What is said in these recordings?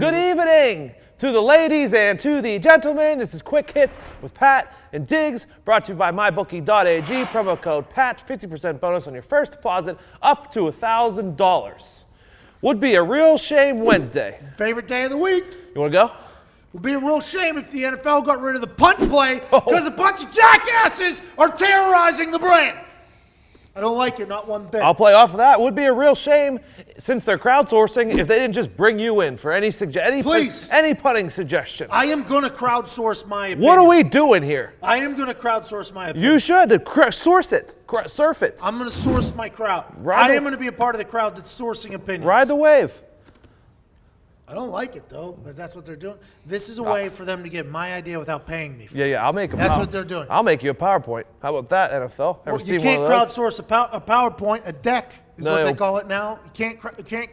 Good evening to the ladies and to the gentlemen. This is Quick Hits with Pat and Diggs, brought to you by Mybookie.ag. Promo code PAT, 50% bonus on your first deposit up to $1,000. Would be a real shame Wednesday. Favorite day of the week. You want to go? Would be a real shame if the NFL got rid of the punt play because a bunch of jackasses are terrorizing the brand. I don't like it, not one bit. I'll play off of that. Would be a real shame, since they're crowdsourcing, if they didn't just bring you in for any punting suggestion. I am going to crowdsource my opinion. What are we doing here? I am going to crowdsource my opinion. You should. Source it. Surf it. I'm going to source my crowd. I am going to be a part of the crowd that's sourcing opinions. Ride the wave. I don't like it, though, but that's what they're doing. This is a way for them to get my idea without paying me for it. Yeah, I'll make That's what they're doing. I'll make you a PowerPoint. How about that, NFL? Well, you can't crowdsource a PowerPoint. A deck is what they call it now. You can't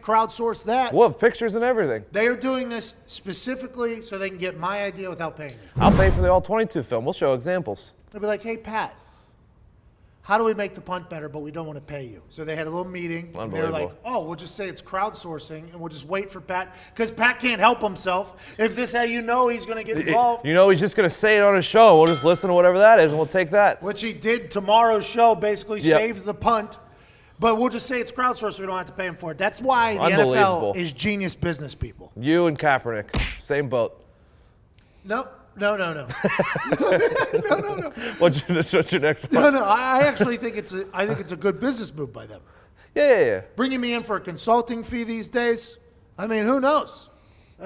crowdsource that. We'll have pictures and everything. They are doing this specifically so they can get my idea without paying me for it. I'll pay for the All-22 film. We'll show examples. They'll be like, hey, Pat, how do we make the punt better, but we don't want to pay you? So they had a little meeting, and they were like, oh, we'll just say it's crowdsourcing, and we'll just wait for Pat, because Pat can't help himself. If this is how you know he's going to get involved. You know he's just going to say it on his show. We'll just listen to whatever that is, and we'll take that. Which he did tomorrow's show, basically saved the punt. But we'll just say it's crowdsourced, so we don't have to pay him for it. That's why the NFL is genius business people. You and Kaepernick, same boat. No. No. No. What's your next one? No. I actually think it's a good business move by them. Yeah. Bringing me in for a consulting fee these days. I mean, who knows?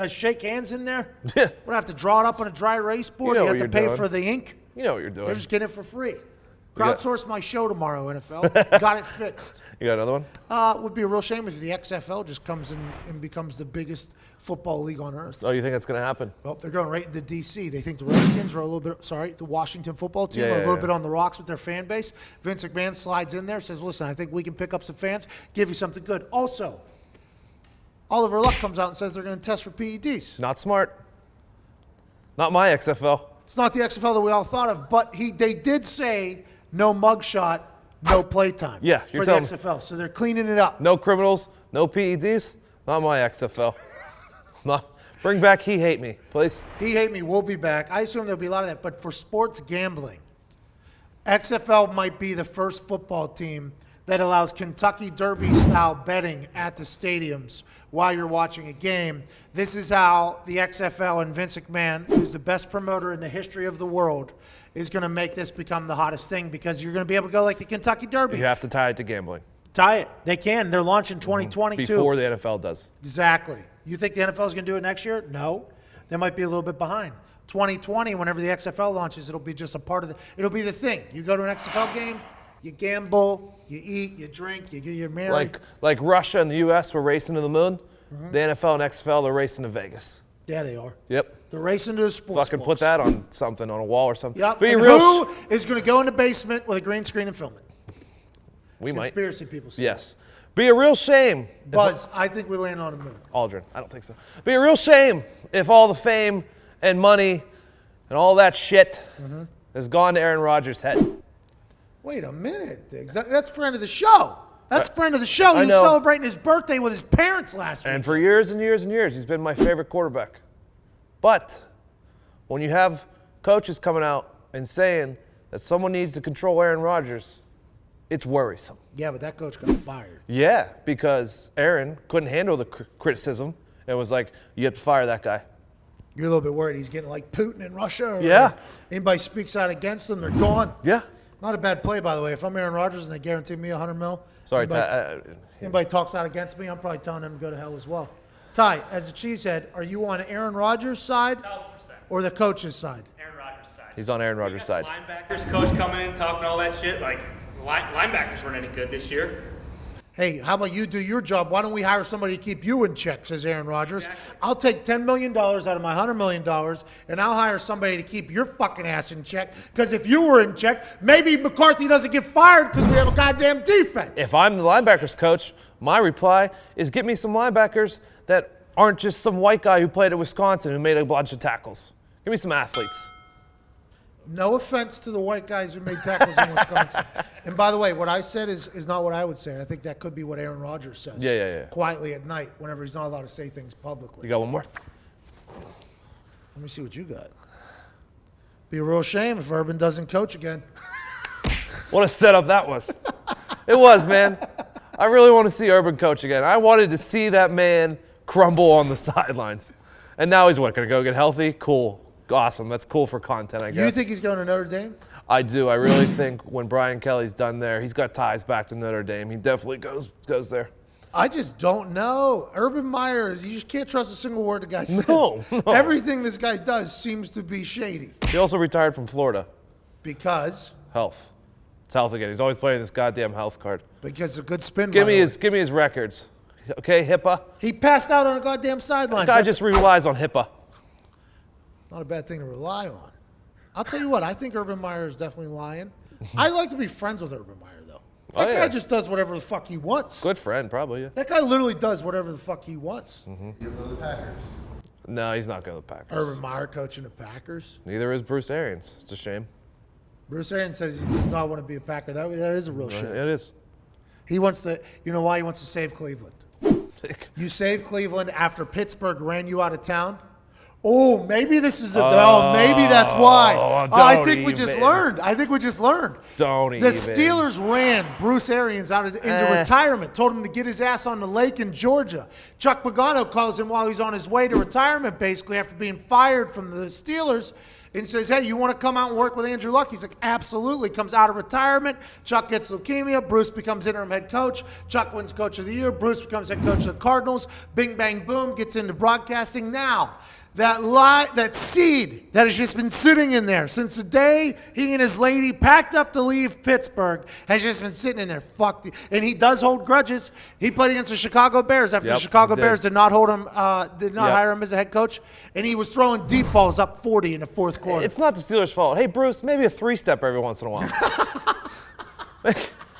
Shake hands in there. Yeah. We'll have to draw it up on a dry erase board. You have to pay for the ink. You know what you're doing. They're just getting it for free. Crowdsource my show tomorrow, NFL. Got it fixed. You got another one? It would be a real shame if the XFL just comes in and becomes the biggest football league on earth. Oh, you think that's going to happen? Well, they're going right into D.C. They think the Redskins are a little bit, the Washington football team are a little bit on the rocks with their fan base. Vince McMahon slides in there, says, listen, I think we can pick up some fans, give you something good. Also, Oliver Luck comes out and says they're going to test for PEDs. Not smart. Not my XFL. It's not the XFL that we all thought of, but they did say no mugshot, no playtime for the XFL. So they're cleaning it up. No criminals, no PEDs. Not my XFL. Bring back He Hate Me, please. He Hate Me will be back. I assume there'll be a lot of that. But for sports gambling, XFL might be the first football team that allows Kentucky Derby-style betting at the stadiums while you're watching a game. This is how the XFL and Vince McMahon, who's the best promoter in the history of the world, is going to make this become the hottest thing, because you're going to be able to go like the Kentucky Derby. You have to tie it to gambling. Tie it. They can. They're launching 2022. Before the NFL does. Exactly. You think the NFL is going to do it next year? No. They might be a little bit behind. 2020, whenever the XFL launches, it'll be just a part of it'll be the thing. You go to an XFL game, you gamble, you eat, you drink, you're married. Like Russia and the U.S. were racing to the moon. The NFL and XFL, they're racing to Vegas. Yeah, they are. Yep. They're racing to the sports Fucking put that on something, on a wall or something. Yep. And who is going to go in the basement with a green screen and film it? We might. Conspiracy people say. Yes. Be a real shame. Buzz, I think we land on the moon. Aldrin, I don't think so. Be a real shame if all the fame and money and all that shit has gone to Aaron Rodgers' head. Wait a minute, Diggs. That's friend of the show. That's friend of the show. He was celebrating his birthday with his parents last week. And for years and years and years, he's been my favorite quarterback. But when you have coaches coming out and saying that someone needs to control Aaron Rodgers, it's worrisome. Yeah, but that coach got fired. Yeah, because Aaron couldn't handle the criticism and was like, you have to fire that guy. You're a little bit worried he's getting like Putin in Russia? Or anybody speaks out against them, they're gone. Yeah. Not a bad play, by the way. If I'm Aaron Rodgers and they guarantee me $100 million, sorry, anybody talks out against me, I'm probably telling them to go to hell as well. Ty, as a cheesehead, are you on Aaron Rodgers' side 1,000%. Or the coach's side? Aaron Rodgers' side. He's on Aaron Rodgers' side. Linebackers coach coming in talking all that shit. Like, linebackers weren't any good this year. Hey, how about you do your job? Why don't we hire somebody to keep you in check, says Aaron Rodgers. Exactly. I'll take $10 million out of my $100 million, and I'll hire somebody to keep your fucking ass in check, because if you were in check, maybe McCarthy doesn't get fired because we have a goddamn defense. If I'm the linebackers coach, my reply is get me some linebackers that aren't just some white guy who played at Wisconsin who made a bunch of tackles. Give me some athletes. No offense to the white guys who made tackles in Wisconsin. And by the way, what I said is not what I would say. I think that could be what Aaron Rodgers says. Yeah. Quietly at night whenever he's not allowed to say things publicly. You got one more? Let me see what you got. Be a real shame if Urban doesn't coach again. What a setup that was. It was, man. I really want to see Urban coach again. I wanted to see that man crumble on the sidelines. And now he's what, going to go get healthy? Cool. Awesome. That's cool for content, I guess. You think he's going to Notre Dame? I do. I really think when Brian Kelly's done there, he's got ties back to Notre Dame. He definitely goes there. I just don't know. Urban Meyer, you just can't trust a single word the guy says. No. Everything this guy does seems to be shady. He also retired from Florida. Because? Health. It's health again. He's always playing this goddamn health card. Because a good spin. Give me his records. Okay, HIPAA. He passed out on a goddamn sideline. The guy just relies on HIPAA. Not a bad thing to rely on. I'll tell you what, I think Urban Meyer is definitely lying. I'd like to be friends with Urban Meyer, though. That guy just does whatever the fuck he wants. Good friend, probably, yeah. That guy literally does whatever the fuck he wants. He'll go to the Packers. No, he's not going to the Packers. Urban Meyer coaching the Packers. Neither is Bruce Arians. It's a shame. Bruce Arians says he does not want to be a Packer. That is a real shame. It is. He wants to, you know why? He wants to save Cleveland. You saved Cleveland after Pittsburgh ran you out of town. Oh, maybe this is maybe that's why. I think we just learned. Don't The even. Steelers ran Bruce Arians out into retirement, told him to get his ass on the lake in Georgia. Chuck Pagano calls him while he's on his way to retirement, basically, after being fired from the Steelers, and says, hey, you want to come out and work with Andrew Luck? He's like, absolutely. Comes out of retirement. Chuck gets leukemia. Bruce becomes interim head coach. Chuck wins coach of the year. Bruce becomes head coach of the Cardinals. Bing, bang, boom, gets into broadcasting. Now, that seed that has just been sitting in there since the day he and his lady packed up to leave Pittsburgh has just been sitting in there. And he does hold grudges. He played against the Chicago Bears after the Chicago Bears did not hire him as a head coach, and he was throwing deep balls up 40 in the fourth quarter. It's not the Steelers' fault. Hey, Bruce, maybe a three-stepper every once in a while.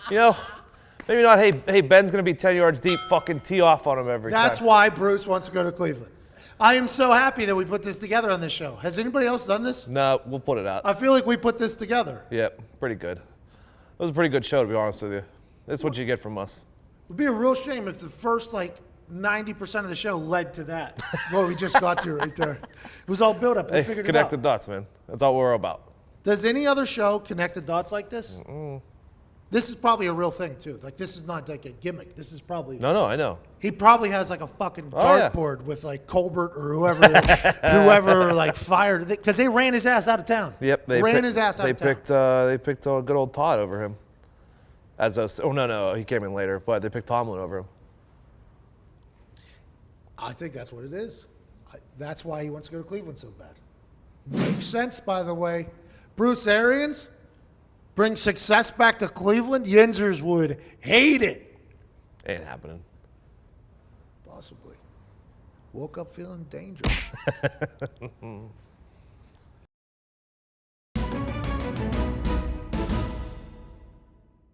You know, maybe not, hey, Ben's going to be 10 yards deep, fucking tee off on him every time. That's why Bruce wants to go to Cleveland. I am so happy that we put this together on this show. Has anybody else done this? No, we'll put it out. I feel like we put this together. Yep, pretty good. It was a pretty good show, to be honest with you. This is what you get from us. It would be a real shame if the first, 90% of the show led to that. What we just got to right there. It was all built up. We figured it out. Connect the dots, man. That's all we're about. Does any other show connect the dots like this? Mm-mm. This is probably a real thing, too. This is not like a gimmick. This is probably... No, I know. He probably has a fucking dartboard with Colbert or whoever fired, because they ran his ass out of town. Yep, they ran his ass out of town. They picked good old Todd over him. No, he came in later, but they picked Tomlin over him. I think that's what it is. That's why he wants to go to Cleveland so bad. Makes sense, by the way. Bruce Arians bring success back to Cleveland. Yinzers would hate it. Ain't happening. Possibly. Woke up feeling dangerous.